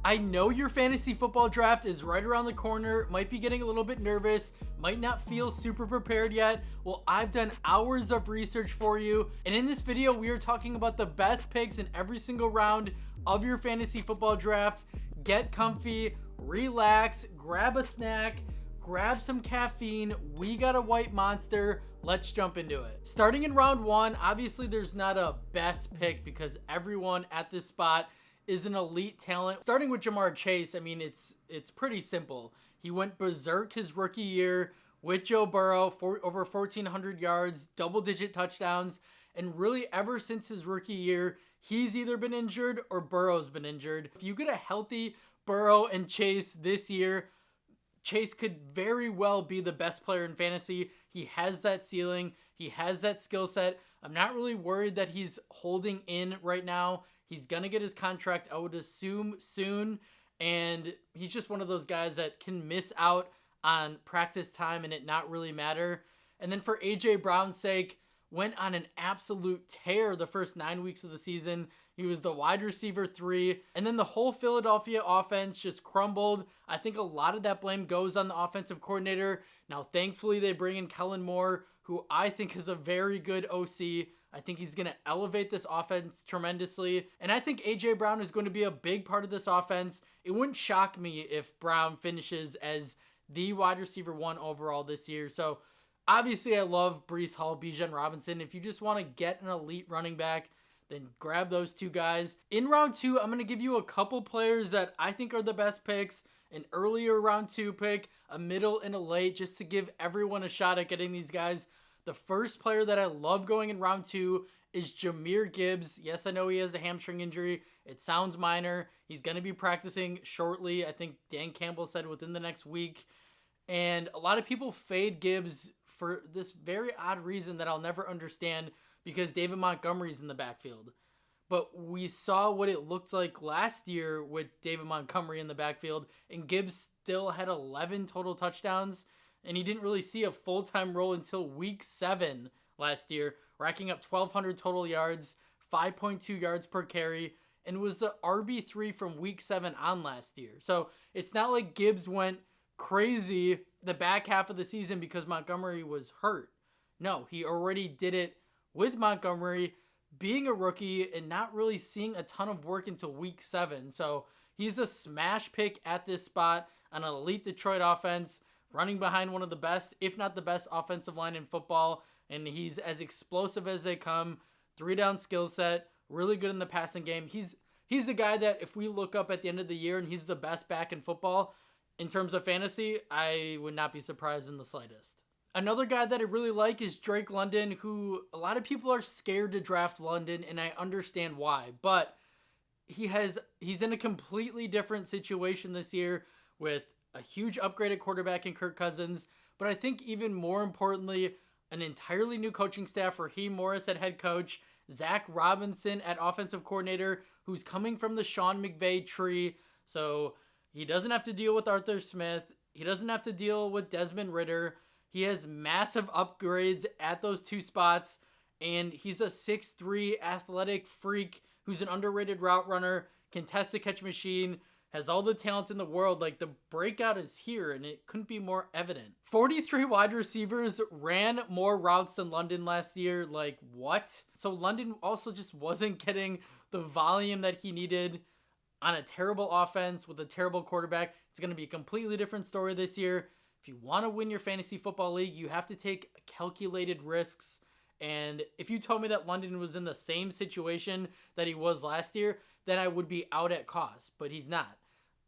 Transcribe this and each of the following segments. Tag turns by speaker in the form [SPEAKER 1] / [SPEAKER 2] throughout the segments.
[SPEAKER 1] I know your fantasy football draft is right around the corner, might be getting a little bit nervous, might not feel super prepared yet. Well, I've done hours of research for you, and in this video, we are talking about the best picks in every single round of your fantasy football draft. Get comfy, relax, grab a snack, grab some caffeine. We got a white monster. Let's jump into it. Starting in round one, obviously there's not a best pick because everyone at this spot is an elite talent. Starting with Jamar Chase, I mean, it's pretty simple. He went berserk his rookie year with Joe Burrow, over 1,400 yards, double-digit touchdowns, and really ever since his rookie year, he's either been injured or Burrow's been injured. If you get a healthy Burrow and Chase this year, Chase could very well be the best player in fantasy. He has that ceiling. He has that skill set. I'm not really worried that he's holding in right now. He's going to get his contract, I would assume, soon. And he's just one of those guys that can miss out on practice time and it not really matter. And then for A.J. Brown's sake, went on an absolute tear the first 9 weeks of the season. He was the wide receiver 3. And then the whole Philadelphia offense just crumbled. I think a lot of that blame goes on the offensive coordinator. Now, thankfully, they bring in Kellen Moore, who I think is a very good OC. I think he's going to elevate this offense tremendously. And I think A.J. Brown is going to be a big part of this offense. It wouldn't shock me if Brown finishes as the wide receiver 1 overall this year. So, obviously, I love Breece Hall, Bijan Robinson. If you just want to get an elite running back, then grab those two guys. In round 2, I'm going to give you a couple players that I think are the best picks. An earlier round 2 pick, a middle, and a late, just to give everyone a shot at getting these guys. The first player that I love going in round 2 is Jahmyr Gibbs. Yes, I know he has a hamstring injury. It sounds minor. He's going to be practicing shortly. I think Dan Campbell said within the next week. And a lot of people fade Gibbs for this very odd reason that I'll never understand, because David Montgomery's in the backfield. But we saw what it looked like last year with David Montgomery in the backfield, and Gibbs still had 11 total touchdowns, and he didn't really see a full-time role until week 7 last year, racking up 1,200 total yards, 5.2 yards per carry, and was the RB3 from week 7 on last year. So it's not like Gibbs went crazy the back half of the season because Montgomery was hurt. No, he already did it with Montgomery being a rookie and not really seeing a ton of work until week 7. So he's a smash pick at this spot on an elite Detroit offense, running behind one of the best, if not the best, offensive line in football. And he's as explosive as they come. 3-down skill set, really good in the passing game. He's a guy that if we look up at the end of the year and he's the best back in football in terms of fantasy, I would not be surprised in the slightest. Another guy that I really like is Drake London, who a lot of people are scared to draft London, and I understand why. But he's in a completely different situation this year with a huge upgraded quarterback in Kirk Cousins. But I think even more importantly, an entirely new coaching staff, Raheem Morris at head coach, Zach Robinson at offensive coordinator, who's coming from the Sean McVay tree. So he doesn't have to deal with Arthur Smith. He doesn't have to deal with Desmond Ridder. He has massive upgrades at those two spots, and he's a 6'3" athletic freak who's an underrated route runner, contested catch machine, has all the talent in the world. Like, the breakout is here, and it couldn't be more evident. 43 wide receivers ran more routes than London last year. Like, what? So London also just wasn't getting the volume that he needed on a terrible offense with a terrible quarterback. It's going to be a completely different story this year. If you want to win your fantasy football league, you have to take calculated risks. And if you told me that London was in the same situation that he was last year, then I would be out at cost. But he's not.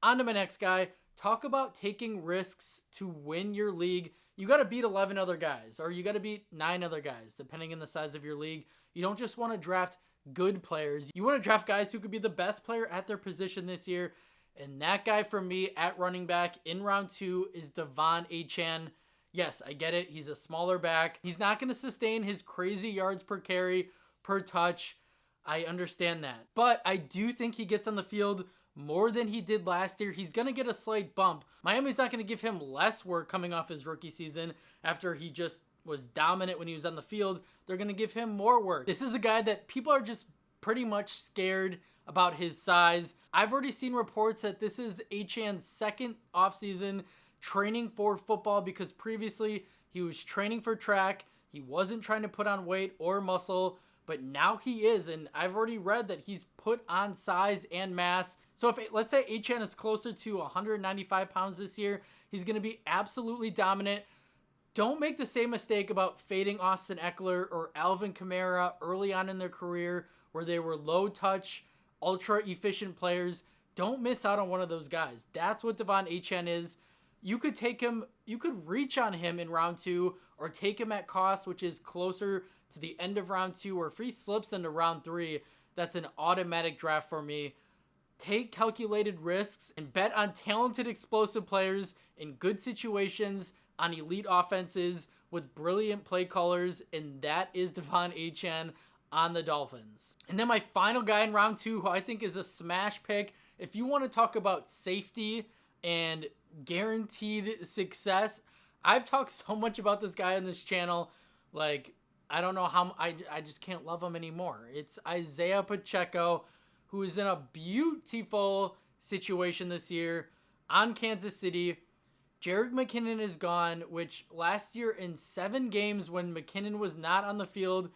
[SPEAKER 1] On to my next guy. Talk about taking risks to win your league. You got to beat 11 other guys, or you got to beat 9 other guys, depending on the size of your league. You don't just want to draft good players. You want to draft guys who could be the best player at their position this year. And that guy for me at running back in round 2 is Devon Achane. Yes, I get it. He's a smaller back. He's not going to sustain his crazy yards per carry, per touch. I understand that. But I do think he gets on the field more than he did last year. He's going to get a slight bump. Miami's not going to give him less work coming off his rookie season after he just was dominant when he was on the field. They're going to give him more work. This is a guy that people are just pretty much scared about his size. I've already seen reports that this is Achane's second offseason training for football, because previously he was training for track. He wasn't trying to put on weight or muscle, but now he is. And I've already read that he's put on size and mass. So if, let's say, Achane is closer to 195 pounds this year, he's going to be absolutely dominant. Don't make the same mistake about fading Austin Eckler or Alvin Kamara early on in their career, where they were low touch, ultra efficient players. Don't miss out on one of those guys. That's what De'Von Achane is. You could take him, you could reach on him in round 2, or take him at cost, which is closer to the end of round 2, or if he slips into round 3, that's an automatic draft for me. Take calculated risks and bet on talented, explosive players in good situations on elite offenses with brilliant play callers, and that is De'Von Achane on the Dolphins. And then my final guy in round 2, who I think is a smash pick, if you want to talk about safety and guaranteed success, I've talked so much about this guy on this channel, like, I don't know how, I just can't love him anymore. It's Isaiah Pacheco, who is in a beautiful situation this year on Kansas City. Jerick McKinnon is gone, which last year in 7 games when McKinnon was not on the field,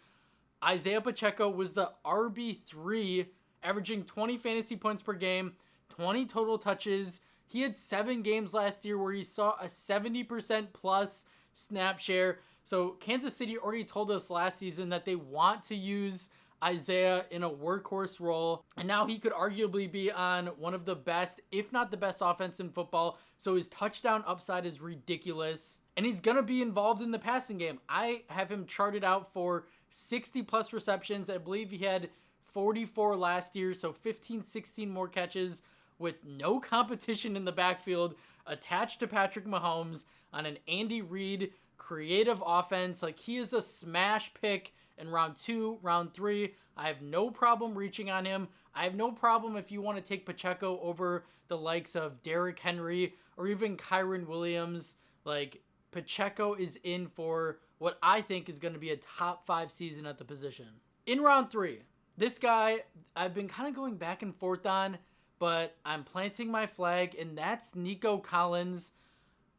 [SPEAKER 1] Isaiah Pacheco was the RB3, averaging 20 fantasy points per game, 20 total touches. He had 7 games last year where he saw a 70% plus snap share. So Kansas City already told us last season that they want to use Isaiah in a workhorse role, and now he could arguably be on one of the best, if not the best, offense in football. So his touchdown upside is ridiculous, and he's gonna be involved in the passing game. I have him charted out for 60 plus receptions. I believe he had 44 last year, so 15, 16 more catches with no competition in the backfield, attached to Patrick Mahomes on an Andy Reid creative offense. Like, he is a smash pick in round 2, round 3. I have no problem reaching on him. I have no problem if you want to take Pacheco over the likes of Derrick Henry or even Kyron Williams. Like, Pacheco is in for what I think is going to be a top 5 season at the position. In round 3, this guy I've been kind of going back and forth on, but I'm planting my flag, and that's Nico Collins.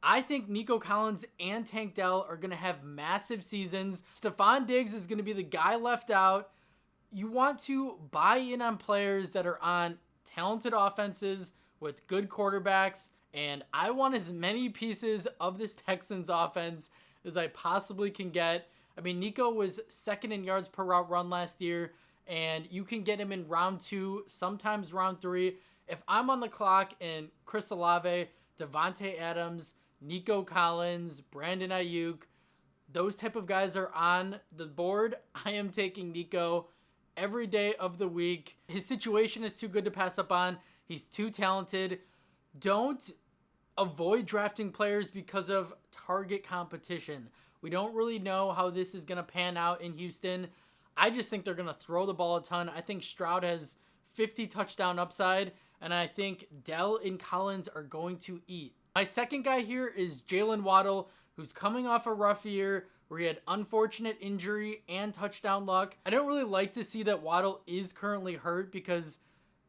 [SPEAKER 1] I think Nico Collins and Tank Dell are going to have massive seasons. Stephon Diggs is going to be the guy left out. You want to buy in on players that are on talented offenses with good quarterbacks, and I want as many pieces of this Texans offense as I possibly can get. I mean, Nico was second in yards per route run last year, and you can get him in round 2, sometimes round 3. If I'm on the clock and Chris Olave, Devontae Adams, Nico Collins, Brandon Ayuk, those type of guys are on the board, I am taking Nico every day of the week. His situation is too good to pass up on. He's too talented. Don't avoid drafting players because of target competition. We don't really know how this is going to pan out in Houston. I just think they're going to throw the ball a ton. I think Stroud has 50 touchdown upside, and I think Dell and Collins are going to eat. My second guy here is Jalen Waddle, who's coming off a rough year where he had unfortunate injury and touchdown luck. I don't really like to see that Waddle is currently hurt, because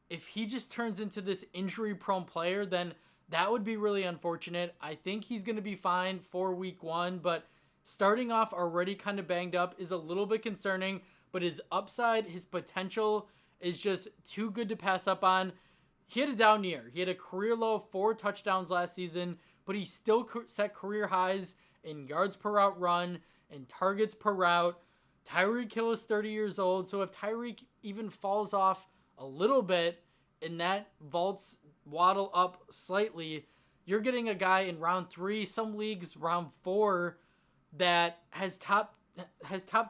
[SPEAKER 1] if he just turns into this injury-prone player, then that would be really unfortunate. I think he's going to be fine for week 1, but starting off already kind of banged up is a little bit concerning, but his upside, his potential is just too good to pass up on. He had a down year. He had a career low 4 touchdowns last season, but he still set career highs in yards per route run and targets per route. Tyreek Hill is 30 years old, so if Tyreek even falls off a little bit and that vaults Waddle up slightly, you're getting a guy in round 3, some leagues round 4, that has top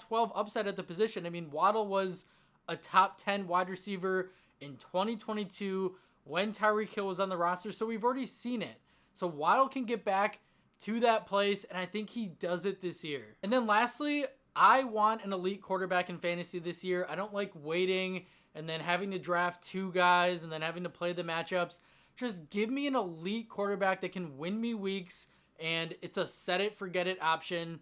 [SPEAKER 1] 12 upside at the position. I mean, Waddle was a top 10 wide receiver in 2022 when Tyreek Hill was on the roster, so we've already seen it. So Waddle can get back to that place, and I think he does it this year. And then lastly, I want an elite quarterback in fantasy this year. I don't like waiting and then having to draft 2 guys and then having to play the matchups. Just give me an elite quarterback that can win me weeks, and it's a set it, forget it option.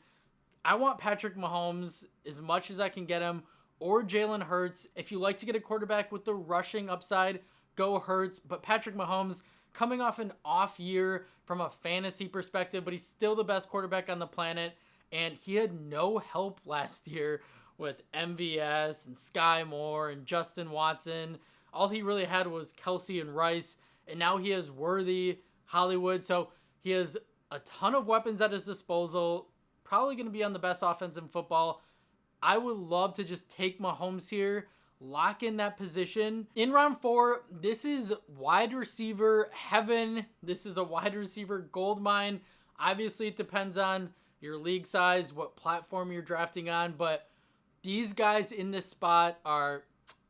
[SPEAKER 1] I want Patrick Mahomes as much as I can get him, or Jalen Hurts. If you like to get a quarterback with the rushing upside, go Hurts, but Patrick Mahomes coming off an off year from a fantasy perspective, but he's still the best quarterback on the planet, and he had no help last year with MVS and Sky Moore and Justin Watson. All he really had was Kelsey and Rice, and now he has Worthy, Hollywood, so he has a ton of weapons at his disposal, probably going to be on the best offense in football. I would love to just take Mahomes here, lock in that position. In round 4, this is wide receiver heaven. This is a wide receiver gold mine. Obviously, it depends on your league size, what platform you're drafting on, but these guys in this spot are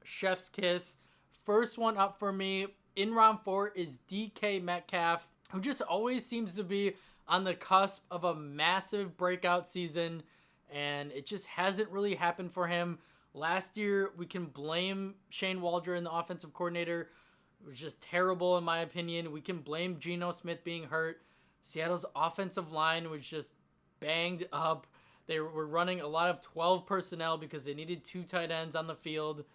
[SPEAKER 1] chef's kiss. First one up for me in round 4 is DK Metcalf, who just always seems to be on the cusp of a massive breakout season, and it just hasn't really happened for him. Last year, we can blame Shane Waldron, the offensive coordinator. It was just terrible in my opinion. We can blame Geno Smith being hurt. Seattle's offensive line was just banged up. They were running a lot of 12 personnel because they needed 2 tight ends on the field.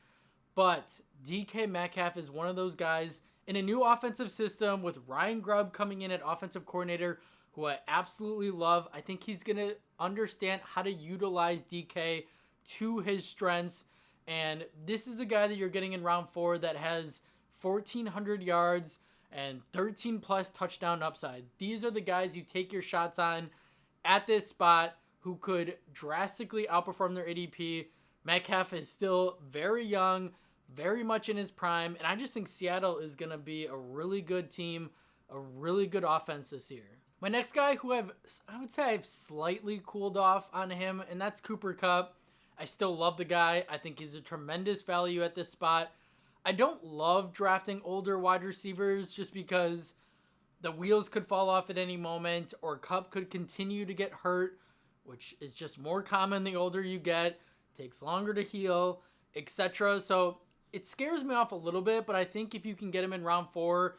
[SPEAKER 1] But DK Metcalf is one of those guys in a new offensive system with Ryan Grubb coming in at offensive coordinator, who I absolutely love. I think he's going to understand how to utilize DK to his strengths. And this is a guy that you're getting in round 4 that has 1,400 yards and 13 plus touchdown upside. These are the guys you take your shots on at this spot who could drastically outperform their ADP. Metcalf is still very young, very much in his prime, and I just think Seattle is going to be a really good team, a really good offense this year. My next guy who I would say I've slightly cooled off on him, and that's Cooper Kupp. I still love the guy. I think he's a tremendous value at this spot. I don't love drafting older wide receivers just because the wheels could fall off at any moment, or Kupp could continue to get hurt, which is just more common the older you get. Takes longer to heal, etc. So it scares me off a little bit, but I think if you can get him in round 4,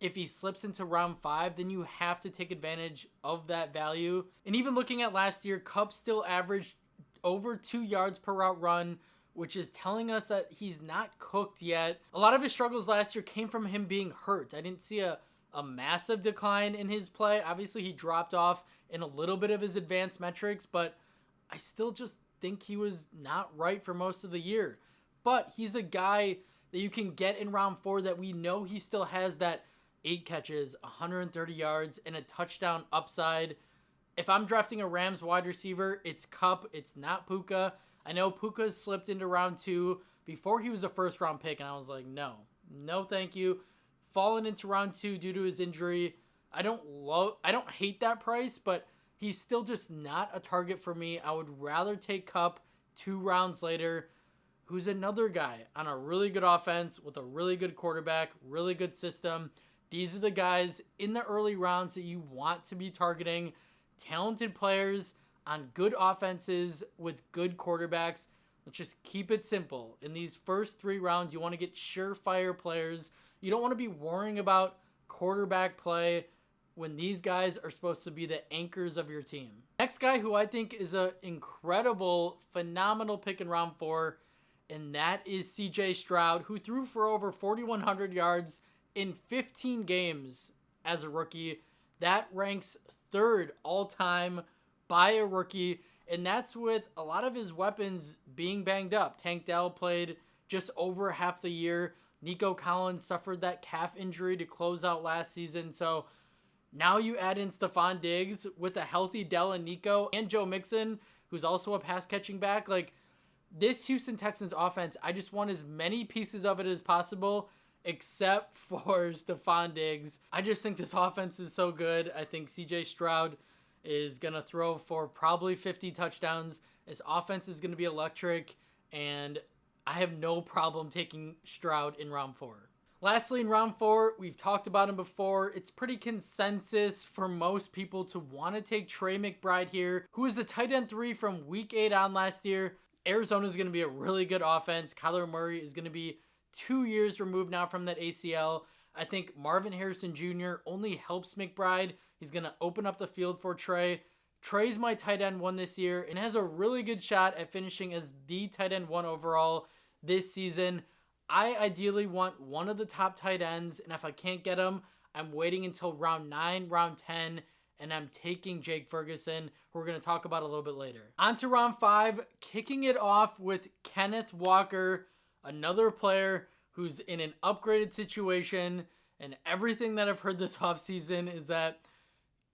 [SPEAKER 1] if he slips into round 5, then you have to take advantage of that value. And even looking at last year, Kupp still averaged over 2 yards per route run, which is telling us that he's not cooked yet. A lot of his struggles last year came from him being hurt. I didn't see a massive decline in his play. Obviously, he dropped off in a little bit of his advanced metrics, but I still just think he was not right for most of the year. But he's a guy that you can get in round 4 that we know he still has that 8 catches, 130 yards, and a touchdown upside. If I'm drafting a Rams wide receiver, it's Kupp. It's not Puka. I know Puka slipped into round 2 before he was a first round pick, and I was like, no thank you. Fallen into round 2 due to his injury. I don't hate that price, but he's still just not a target for me. I would rather take Kupp 2 rounds later, who's another guy on a really good offense with a really good quarterback, really good system. These are the guys in the early rounds that you want to be targeting. Talented players on good offenses with good quarterbacks. Let's just keep it simple. In these first 3 rounds, you want to get surefire players. You don't want to be worrying about quarterback play when these guys are supposed to be the anchors of your team. Next guy who I think is an incredible, phenomenal pick in round 4, and that is CJ Stroud, who threw for over 4,100 yards in 15 games as a rookie. That ranks 3rd all-time by a rookie, and that's with a lot of his weapons being banged up. Tank Dell played just over half the year. Nico Collins suffered that calf injury to close out last season, so now you add in Stephon Diggs with a healthy Dell and Nico, and Joe Mixon, who's also a pass-catching back. Like, this Houston Texans offense, I just want as many pieces of it as possible, except for Stephon Diggs. I just think this offense is so good. I think CJ Stroud is going to throw for probably 50 touchdowns. This offense is going to be electric, and I have no problem taking Stroud in round 4. Lastly, in round 4, we've talked about him before. It's pretty consensus for most people to want to take Trey McBride here, who is the tight end 3 from week 8 on last year. Arizona is going to be a really good offense. Kyler Murray is going to be 2 years removed now from that ACL. I think Marvin Harrison Jr. only helps McBride. He's going to open up the field for Trey. Trey's my tight end 1 this year and has a really good shot at finishing as the tight end 1 overall this season. I ideally want one of the top tight ends, and if I can't get him, I'm waiting until round 9, round 10, and I'm taking Jake Ferguson, who we're going to talk about a little bit later. On to round 5, kicking it off with Kenneth Walker, another player who's in an upgraded situation, and everything that I've heard this offseason is that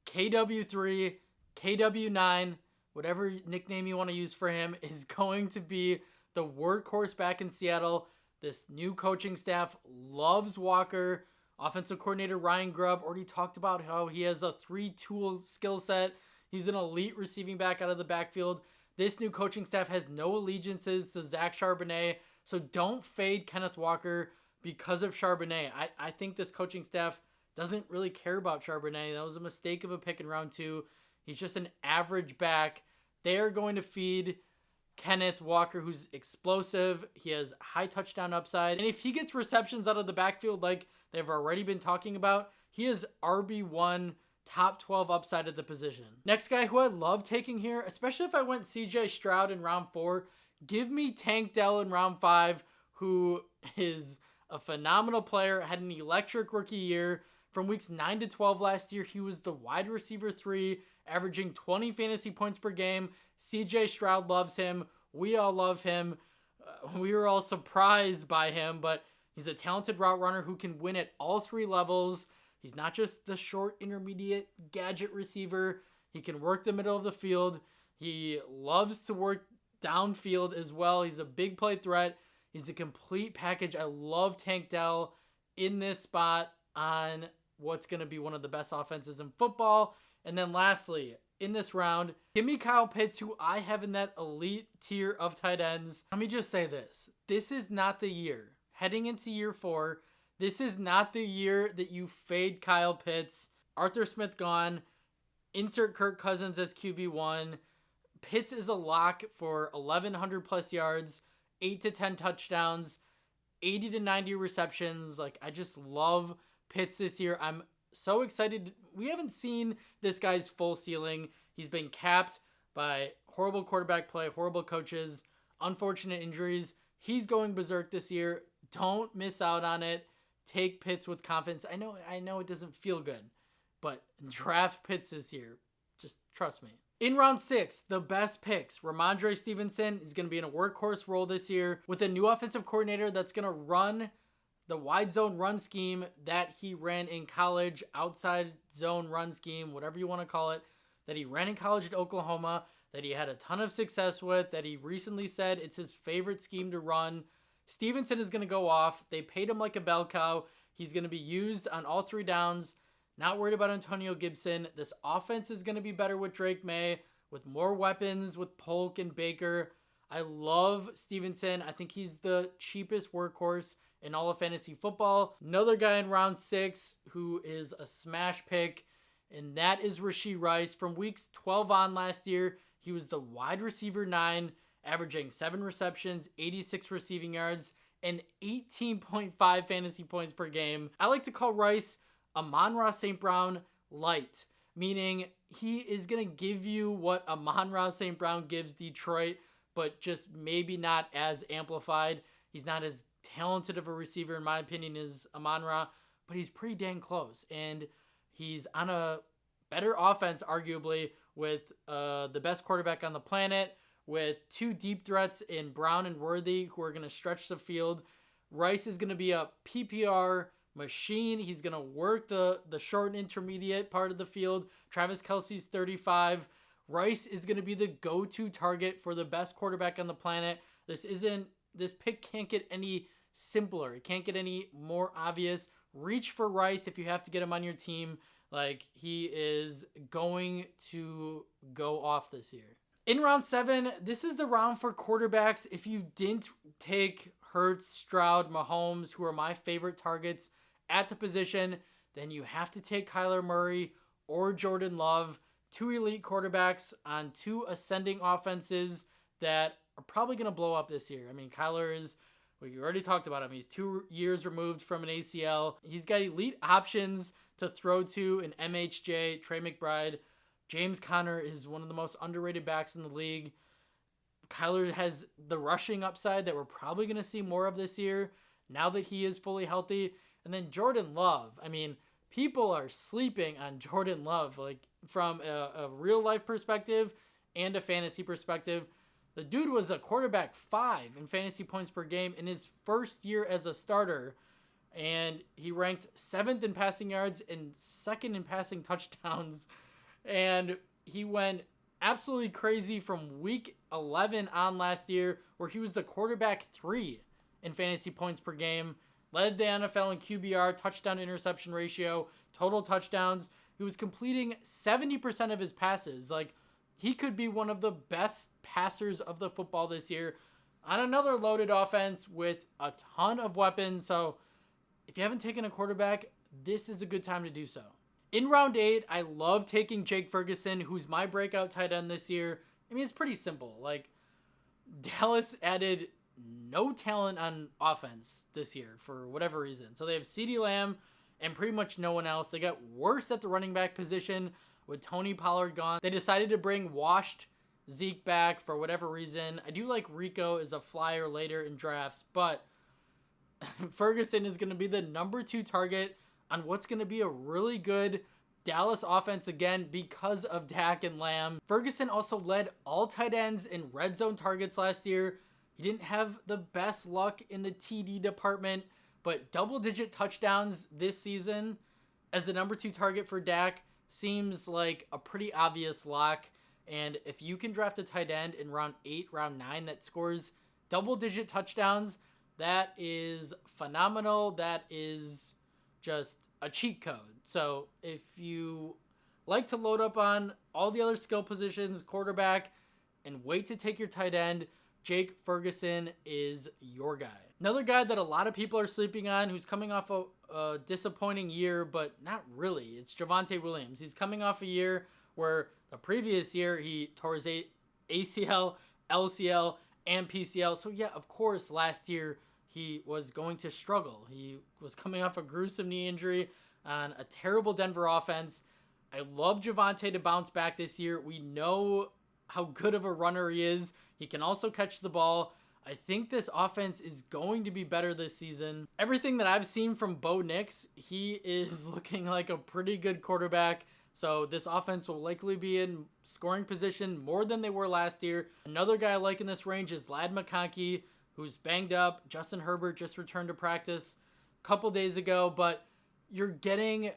[SPEAKER 1] KW3, KW9, whatever nickname you want to use for him, is going to be the workhorse back in Seattle. This new coaching staff loves Walker. Offensive coordinator Ryan Grubb already talked about how he has a 3-tool skill set. He's an elite receiving back out of the backfield. This new coaching staff has no allegiances to Zach Charbonnet, so don't fade Kenneth Walker because of Charbonnet. I think this coaching staff doesn't really care about Charbonnet. That was a mistake of a pick in round 2. He's just an average back. They are going to feed Kenneth Walker, who's explosive. He has high touchdown upside. And if he gets receptions out of the backfield like they've already been talking about, he is RB1, top 12 upside at the position. Next guy who I love taking here, especially if I went CJ Stroud in round 4, give me Tank Dell in round 5, who is a phenomenal player, had an electric rookie year. From weeks 9 to 12 last year, he was the wide receiver 3, averaging 20 fantasy points per game. CJ Stroud loves him. We all love him. We were all surprised by him, but he's a talented route runner who can win at all 3 levels. He's not just the short, intermediate gadget receiver. He can work the middle of the field. He loves to work downfield as well. He's a big play threat. He's a complete package. I love Tank Dell in this spot on what's going to be one of the best offenses in football. And then lastly, in this round, give me Kyle Pitts, who I have in that elite tier of tight ends. Let me just say this. This is not the year. Heading into year 4, this is not the year that you fade Kyle Pitts. Arthur Smith gone. Insert Kirk Cousins as QB1. Pitts is a lock for 1,100 plus yards, 8 to 10 touchdowns, 80 to 90 receptions. Like, I just love Pitts this year. I'm so excited. We haven't seen this guy's full ceiling. He's been capped by horrible quarterback play, horrible coaches, unfortunate injuries. He's going berserk this year. Don't miss out on it. Take Pitts with confidence. I know it doesn't feel good, but draft Pitts this year. Just trust me. In round 6, the best picks. Ramondre Stevenson is going to be in a workhorse role this year with a new offensive coordinator that's going to run the wide zone run scheme that he ran in college, outside zone run scheme, whatever you want to call it, that he ran in college at Oklahoma, that he had a ton of success with, that he recently said it's his favorite scheme to run. Stevenson is going to go off. They paid him like a bell cow. He's going to be used on all 3 downs. Not worried about Antonio Gibson. This offense is going to be better with Drake May, with more weapons, with Polk and Baker. I love Stevenson. I think he's the cheapest workhorse in all of fantasy football. Another guy in round 6 who is a smash pick, and that is Rashee Rice. From weeks 12 on last year, he was the wide receiver 9, averaging 7 receptions, 86 receiving yards, and 18.5 fantasy points per game. I like to call Rice Amon-Ra St. Brown light, meaning he is going to give you what Amon-Ra St. Brown gives Detroit, but just maybe not as amplified. He's not as talented of a receiver, in my opinion, as Amon-Ra, but he's pretty dang close. And he's on a better offense, arguably, with the best quarterback on the planet, with 2 deep threats in Brown and Worthy, who are going to stretch the field. Rice is going to be a PPR machine. He's going to work the short and intermediate part of the field. Travis Kelce's 35. Rice is going to be the go-to target for the best quarterback on the planet. This pick can't get any simpler. It can't get any more obvious. Reach for Rice if you have to get him on your team. Like, he is going to go off this year. In round 7, this is the round for quarterbacks. If you didn't take Hurts, Stroud, Mahomes, who are my favorite targets at the position, then you have to take Kyler Murray or Jordan Love, 2 elite quarterbacks on 2 ascending offenses that are probably going to blow up this year. I mean, Kyler is, we already talked about him. He's 2 years removed from an ACL. He's got elite options to throw to in MHJ, Trey McBride. James Conner is one of the most underrated backs in the league. Kyler has the rushing upside that we're probably going to see more of this year. now that he is fully healthy. And then Jordan Love. I mean, people are sleeping on Jordan Love, like from a real life perspective and a fantasy perspective. The dude was a quarterback 5 in fantasy points per game in his first year as a starter. And he ranked 7th in passing yards and 2nd in passing touchdowns. And he went absolutely crazy from week 11 on last year, where he was the quarterback 3 in fantasy points per game, led the NFL in QBR, touchdown interception ratio, total touchdowns. He was completing 70% of his passes. Like, he could be one of the best passers of the football this year on another loaded offense with a ton of weapons. So if you haven't taken a quarterback, this is a good time to do so. In round 8, I love taking Jake Ferguson, who's my breakout tight end this year. I mean, it's pretty simple. Like, Dallas added no talent on offense this year for whatever reason. So they have CeeDee Lamb and pretty much no one else. They got worse at the running back position with Tony Pollard gone. They decided to bring washed Zeke back for whatever reason. I do like Rico as a flyer later in drafts, but Ferguson is going to be the number 2 target on what's going to be a really good Dallas offense again because of Dak and Lamb. Ferguson also led all tight ends in red zone targets last year. He didn't have the best luck in the TD department, but double-digit touchdowns this season as the number 2 target for Dak seems like a pretty obvious lock. And if you can draft a tight end in round 8, round 9 that scores double-digit touchdowns, that is phenomenal. That is just a cheat code. So if you like to load up on all the other skill positions, quarterback, and wait to take your tight end, Jake Ferguson is your guy. Another guy that a lot of people are sleeping on, who's coming off a disappointing year, but not really, it's Javonte Williams. He's coming off a year where the previous year he tore his ACL, LCL, and PCL. So yeah, of course, last year he was going to struggle. He was coming off a gruesome knee injury on a terrible Denver offense. I love Javonte to bounce back this year. We know how good of a runner he is. He can also catch the ball. I think this offense is going to be better this season. Everything that I've seen from Bo Nix, he is looking like a pretty good quarterback. So this offense will likely be in scoring position more than they were last year. Another guy I like in this range is Ladd McConkey, who's banged up. Justin Herbert just returned to practice a couple days ago, but you're getting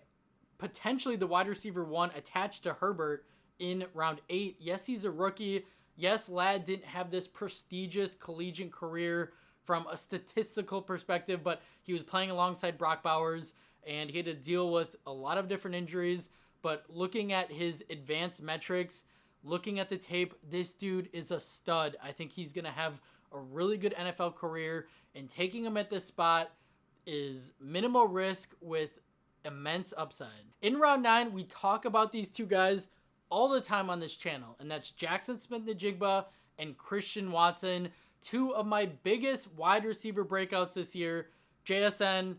[SPEAKER 1] potentially the wide receiver 1 attached to Herbert in round 8. Yes, he's a rookie. Yes, Ladd didn't have this prestigious collegiate career from a statistical perspective, but he was playing alongside Brock Bowers, and he had to deal with a lot of different injuries. But looking at his advanced metrics, looking at the tape, this dude is a stud. I think he's going to have a really good NFL career, and taking him at this spot is minimal risk with immense upside. In round 9, we talk about these 2 guys all the time on this channel, and that's Jackson Smith-Njigba and Christian Watson, 2 of my biggest wide receiver breakouts this year. JSN,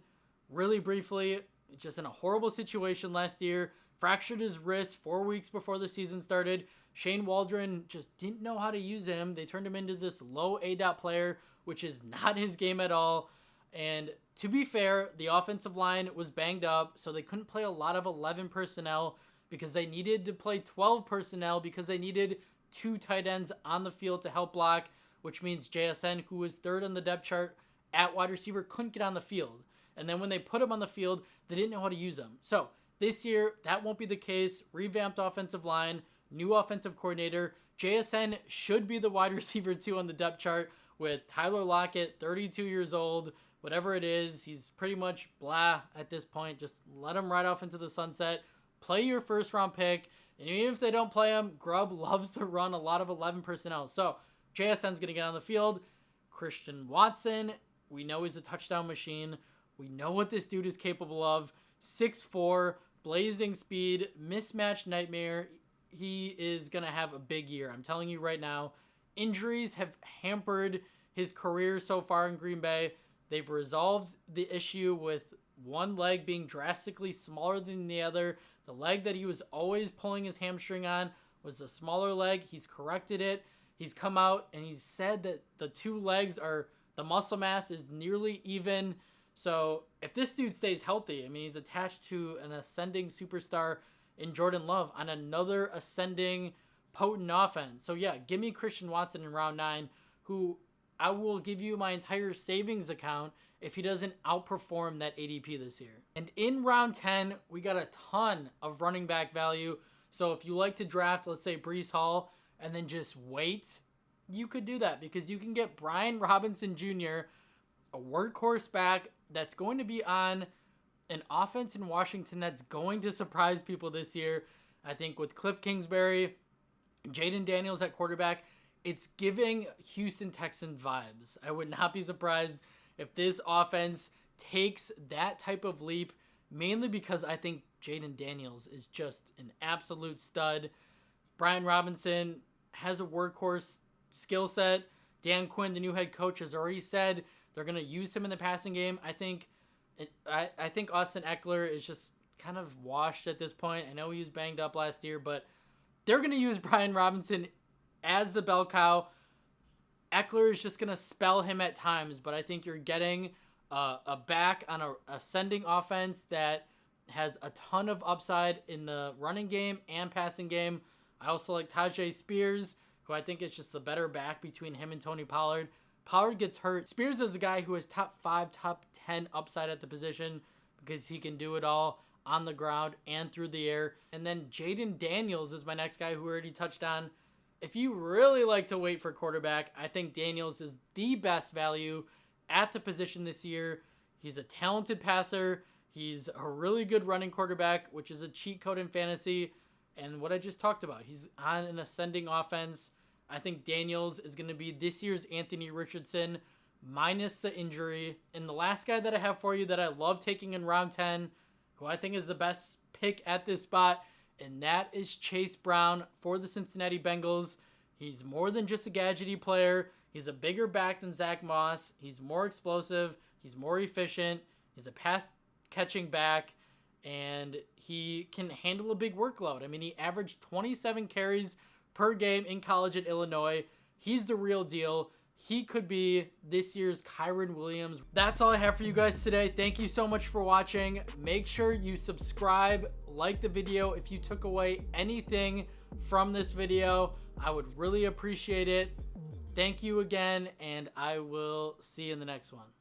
[SPEAKER 1] really briefly, just in a horrible situation last year, fractured his wrist 4 weeks before the season started. Shane Waldron just didn't know how to use him. They turned him into this low ADOT player, which is not his game at all. And to be fair, the offensive line was banged up, so they couldn't play a lot of 11 personnel because they needed to play 12 personnel because they needed 2 tight ends on the field to help block, which means JSN, who was 3rd on the depth chart at wide receiver, couldn't get on the field. And then when they put him on the field, they didn't know how to use him. So this year, that won't be the case. Revamped offensive line, new offensive coordinator. JSN should be the wide receiver 2 on the depth chart with Tyler Lockett, 32 years old, whatever it is. He's pretty much blah at this point. Just let him ride off into the sunset. Play your first round pick. And even if they don't play him, Grubb loves to run a lot of 11 personnel. So JSN's going to get on the field. Christian Watson, we know he's a touchdown machine. We know what this dude is capable of. 6'4", blazing speed, mismatch nightmare. He is going to have a big year. I'm telling you right now, injuries have hampered his career so far in Green Bay. They've resolved the issue with one leg being drastically smaller than the other. The leg that he was always pulling his hamstring on was a smaller leg. He's corrected it. He's come out and he's said that the 2 legs are The muscle mass is nearly even. So if this dude stays healthy, I mean, he's attached to an ascending superstar in Jordan Love on another ascending potent offense. So yeah, give me Christian Watson in round 9, who I will give you my entire savings account if he doesn't outperform that ADP this year. And in round 10, we got a ton of running back value. So if you like to draft, let's say Breece Hall, and then just wait, you could do that because you can get Brian Robinson Jr., a workhorse back that's going to be on an offense in Washington that's going to surprise people this year. I think with Cliff Kingsbury, Jaden Daniels at quarterback, it's giving Houston Texan vibes. I would not be surprised if this offense takes that type of leap, mainly because I think Jaden Daniels is just an absolute stud. Brian Robinson has a workhorse skill set. Dan Quinn, the new head coach, has already said they're going to use him in the passing game. I think Austin Eckler is just kind of washed at this point. I know he was banged up last year, but they're going to use Brian Robinson as the bell cow. Eckler is just going to spell him at times, but I think you're getting a back on a ascending offense that has a ton of upside in the running game and passing game. I also like Tajay Spears, who I think is just the better back between him and Tony Pollard. Pollard gets hurt. Spears is the guy who has top 5, top 10 upside at the position because he can do it all on the ground and through the air. And then Jaden Daniels is my next guy who we already touched on. If you really like to wait for quarterback, I think Daniels is the best value at the position this year. He's a talented passer. He's a really good running quarterback, which is a cheat code in fantasy. And what I just talked about, he's on an ascending offense. I think Daniels is going to be this year's Anthony Richardson minus the injury. And the last guy that I have for you that I love taking in round 10, who I think is the best pick at this spot, and that is Chase Brown for the Cincinnati Bengals. He's more than just a gadgety player. He's a bigger back than Zach Moss. He's more explosive. He's more efficient. He's a pass-catching back, and he can handle a big workload. I mean, he averaged 27 carries per game in college at Illinois. He's the real deal. He could be this year's Kyren Williams. That's all I have for you guys today. Thank you so much for watching. Make sure you subscribe, like the video if you took away anything from this video. I would really appreciate it. Thank you again, and I will see you in the next one.